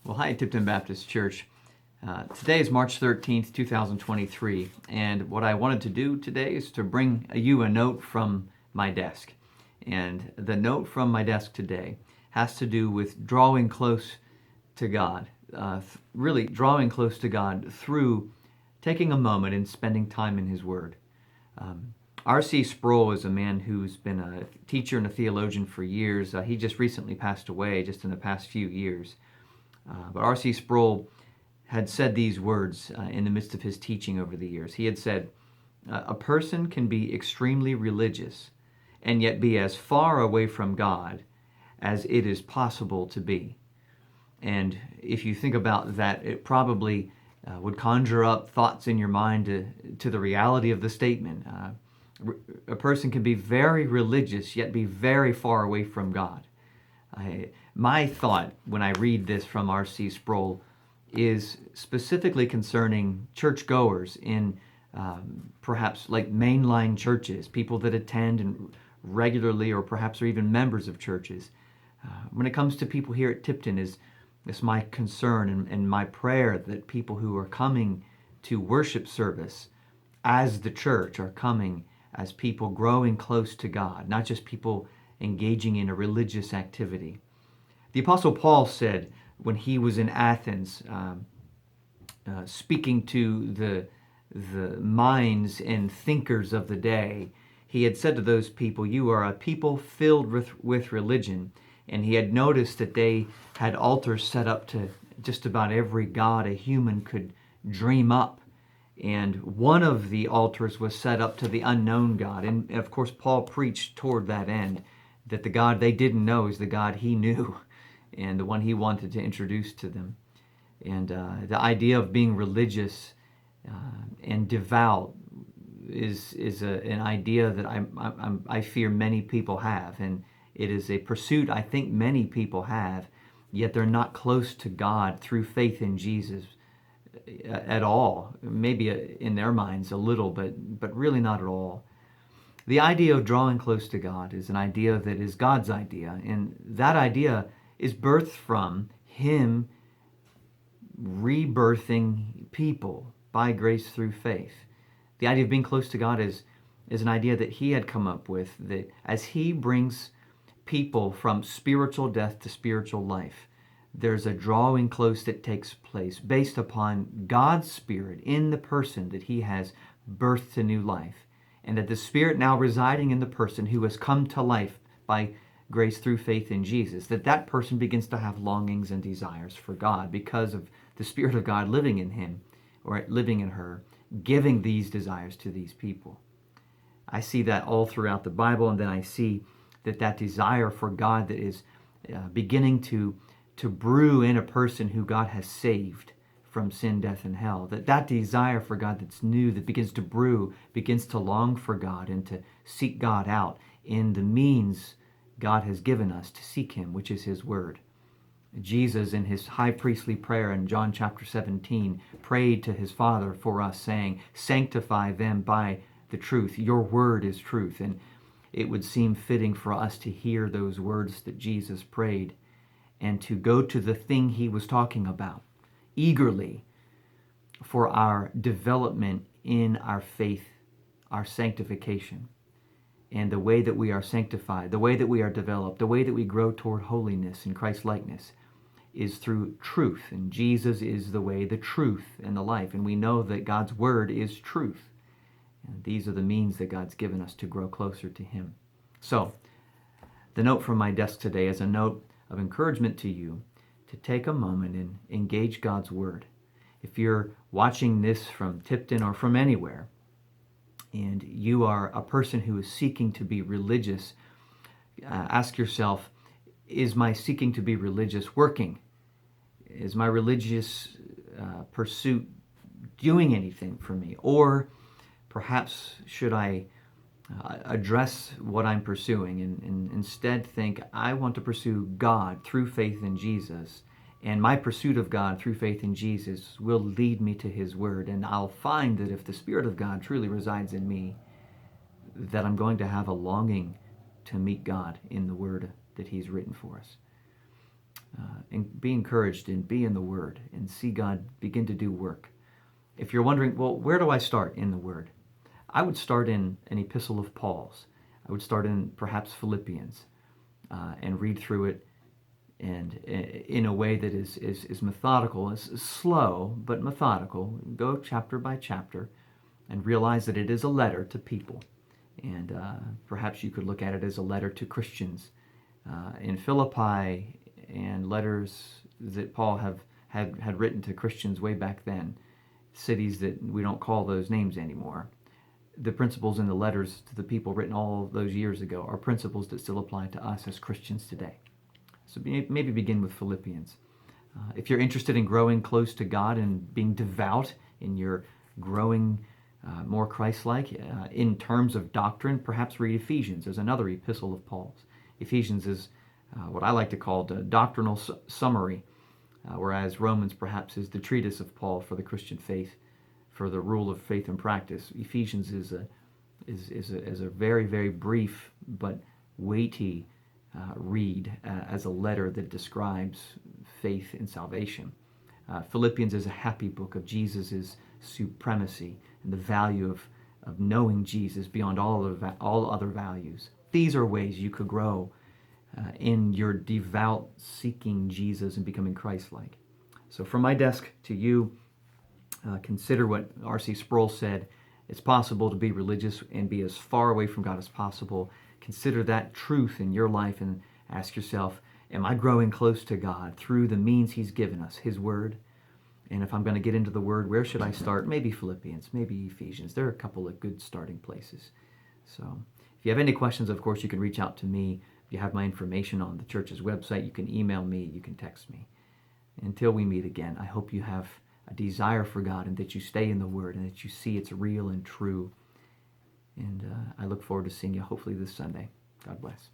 Well, hi, Tipton Baptist Church. Today is March 13th, 2023, and what I wanted to do today is to bring you a note from my desk. And the note from my desk today has to do with drawing close to God, really drawing close to God through taking a moment and spending time in His Word. R.C. Sproul is a man who's been a teacher and a theologian for years. He just recently passed away, just in the past few years. But R.C. Sproul had said these words in the midst of his teaching over the years. He had said, a person can be extremely religious and yet be as far away from God as it is possible to be. And if you think about that, it probably would conjure up thoughts in your mind to the reality of the statement. A person can be very religious yet be very far away from God. My thought when I read this from R.C. Sproul is specifically concerning churchgoers in perhaps like mainline churches, people that attend and regularly or perhaps are even members of churches. When it comes to people here at Tipton, it's my concern and my prayer that people who are coming to worship service as the church are coming as people growing close to God, not just people engaging in a religious activity. The Apostle Paul said when he was in Athens, speaking to the minds and thinkers of the day, he had said to those people, "You are a people filled with religion." And he had noticed that they had altars set up to just about every god a human could dream up. And one of the altars was set up to the unknown God. And of course, Paul preached toward that end, that the God they didn't know is the God he knew and the one he wanted to introduce to them. And the idea of being religious and devout is an idea that I fear many people have. And it is a pursuit I think many people have, yet they're not close to God through faith in Jesus at all. Maybe in their minds a little, but really not at all. The idea of drawing close to God is an idea that is God's idea, and that idea is birthed from Him rebirthing people by grace through faith. The idea of being close to God is an idea that He had come up with, that as He brings people from spiritual death to spiritual life, there's a drawing close that takes place based upon God's Spirit in the person that He has birthed to new life, and that the Spirit now residing in the person who has come to life by grace through faith in Jesus, that person begins to have longings and desires for God because of the Spirit of God living in him or living in her, giving these desires to these people. I see that all throughout the Bible, and then I see that desire for God that is beginning to brew in a person who God has saved from sin, death, and hell. That desire for God that's new, that begins to brew, begins to long for God and to seek God out in the means God has given us to seek Him, which is His Word. Jesus, in His high priestly prayer in John chapter 17, prayed to His Father for us, saying, "Sanctify them by the truth. Your Word is truth." And it would seem fitting for us to hear those words that Jesus prayed and to go to the thing He was talking about eagerly for our development in our faith, our sanctification, and the way that we are sanctified, the way that we are developed, the way that we grow toward holiness and Christlikeness is through truth. And Jesus is the way, the truth, and the life. And we know that God's Word is truth. And these are the means that God's given us to grow closer to Him. So, the note from my desk today is a note of encouragement to you to take a moment and engage God's Word. If you're watching this from Tipton or from anywhere, and you are a person who is seeking to be religious, ask yourself, is my seeking to be religious working? Is my religious pursuit doing anything for me? Or perhaps should I address what I'm pursuing and instead think, I want to pursue God through faith in Jesus, and my pursuit of God through faith in Jesus will lead me to His Word, and I'll find that if the Spirit of God truly resides in me, that I'm going to have a longing to meet God in the Word that He's written for us. and be encouraged and be in the Word and see God begin to do work. If you're wondering, well, where do I start in the Word? I would start in an epistle of Paul's. I would start in perhaps Philippians and read through it and in a way that is methodical, is slow but methodical. Go chapter by chapter and realize that it is a letter to people. And perhaps you could look at it as a letter to Christians in Philippi, and letters that Paul had written to Christians way back then, cities that we don't call those names anymore. The principles in the letters to the people written all those years ago are principles that still apply to us as Christians today. So maybe begin with Philippians. If you're interested in growing close to God and being devout in your growing more Christ-like in terms of doctrine, perhaps read Ephesians as another epistle of Paul's. Ephesians is what I like to call the doctrinal summary, whereas Romans perhaps is the treatise of Paul for the Christian faith, for the rule of faith and practice. Ephesians is a very, very brief but weighty read as a letter that describes faith and salvation. Philippians is a happy book of Jesus' supremacy and the value of knowing Jesus beyond all other values. These are ways you could grow in your devout seeking Jesus and becoming Christ-like. So from my desk to you, consider what R.C. Sproul said. It's possible to be religious and be as far away from God as possible. Consider that truth in your life and ask yourself, am I growing close to God through the means He's given us, His Word? And if I'm going to get into the Word, where should I start? Maybe Philippians, maybe Ephesians. There are a couple of good starting places. So if you have any questions, of course, you can reach out to me. If you have my information on the church's website, you can email me, you can text me. Until we meet again, I hope you have a desire for God and that you stay in the Word and that you see it's real and true. And I look forward to seeing you hopefully this Sunday. God bless.